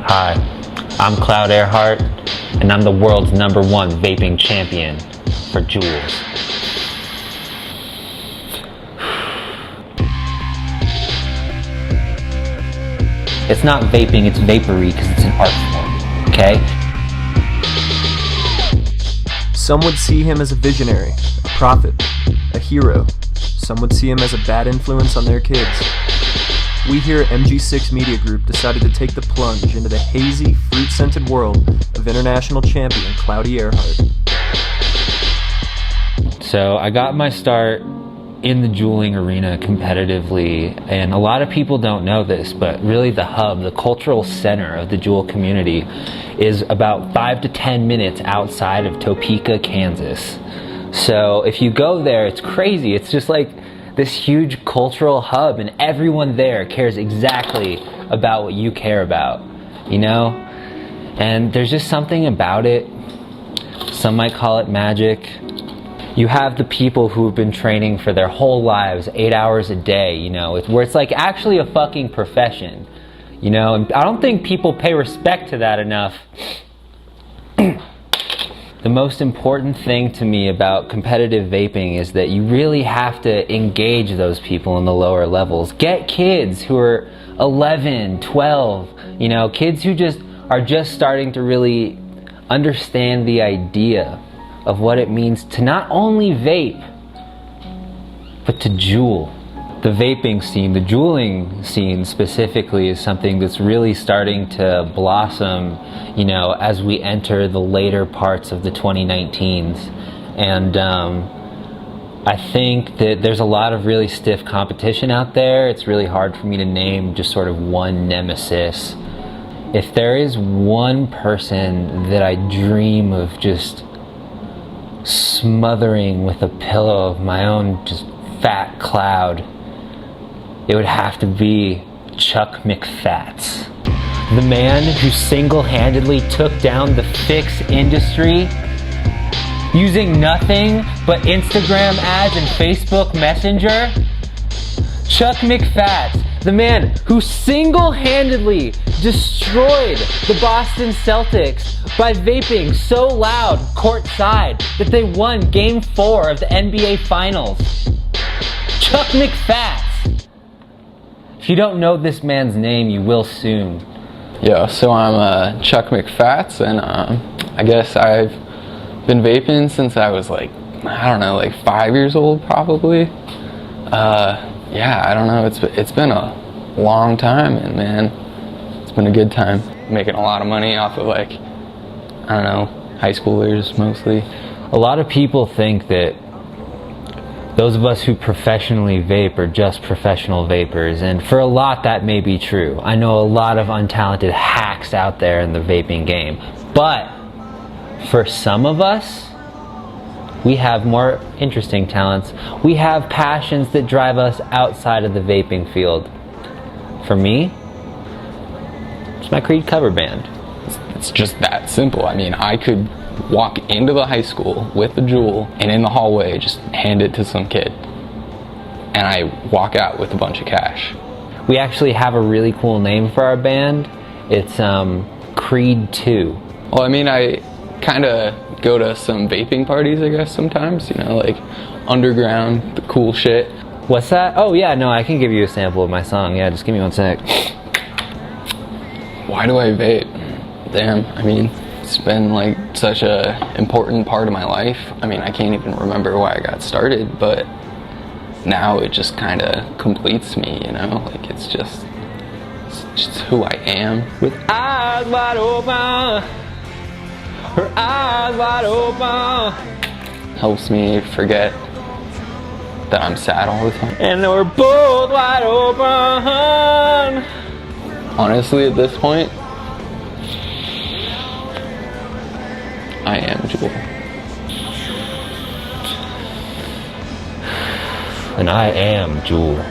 Hi, I'm Cloud Airheart, and I'm the world's #1 vaping champion for Juul-ist. It's not vaping, it's vapory because it's an art form, okay? Some would see him as a visionary, a prophet, a hero. Some would see him as a bad influence on their kids. We here at MG6 Media Group decided to take the plunge into the hazy, fruit-scented world of international champion Cloudy Airheart. So I got my start in the juuling arena competitively, and a lot of people don't know this, but really the hub, the cultural center of the Juul community is about 5 to 10 minutes outside of Topeka, Kansas. So if you go there, it's crazy. It's just like this huge cultural hub, and everyone there cares exactly about what you care about, you know? And there's just something about it. Some might call it magic. You have the people who have been training for their whole lives, 8 hours a day, you know, where it's like actually a fucking profession, you know? And I don't think people pay respect to that enough. The most important thing to me about competitive vaping is that you really have to engage those people in the lower levels. Get kids who are 11, 12, you know, kids who are just starting to really understand the idea of what it means to not only vape, but to Juul. The vaping scene, the juuling scene specifically, is something that's really starting to blossom, you know, as we enter the later parts of the 2019s. And I think that there's a lot of really stiff competition out there. It's really hard for me to name just sort of one nemesis. If there is one person that I dream of just smothering with a pillow of my own just fat cloud, it would have to be Chuck McFats. The man who single-handedly took down the fix industry using nothing but Instagram ads and Facebook Messenger. Chuck McFats, the man who single-handedly destroyed the Boston Celtics by vaping so loud courtside that they won Game 4 of the NBA Finals. Chuck McFats. If you don't know this man's name, you will soon. Yeah, so I'm Chuck McFats, and I guess I've been vaping since I was like, I don't know, like 5 years old probably. Yeah, I don't know, it's been a long time, and man, it's been a good time. Making a lot of money off of, like, I don't know, high schoolers mostly. A lot of people think that those of us who professionally vape are just professional vapors, and for a lot that may be true. I know a lot of untalented hacks out there in the vaping game, but for some of us, we have more interesting talents. We have passions that drive us outside of the vaping field. For me, it's my Creed cover band. It's just that simple. I mean, I could walk into the high school with the Juul and in the hallway just hand it to some kid, and I walk out with a bunch of cash. We actually have a really cool name for our band. It's Creed 2. Well, I mean, I kind of go to some vaping parties, I guess, sometimes, you know, like underground, the cool shit. What's that? Oh yeah, no, I can give you a sample of my song. Yeah, just give me one sec. Why do I vape? Damn, I mean, it's been like such a important part of my life. I mean, I can't even remember why I got started, but now it just kind of completes me, you know? Like, it's just who I am. With eyes wide open, her eyes wide open. Helps me forget that I'm sad all the time. And we're both wide open. Honestly, at this point, I am Juul. And I am Juul.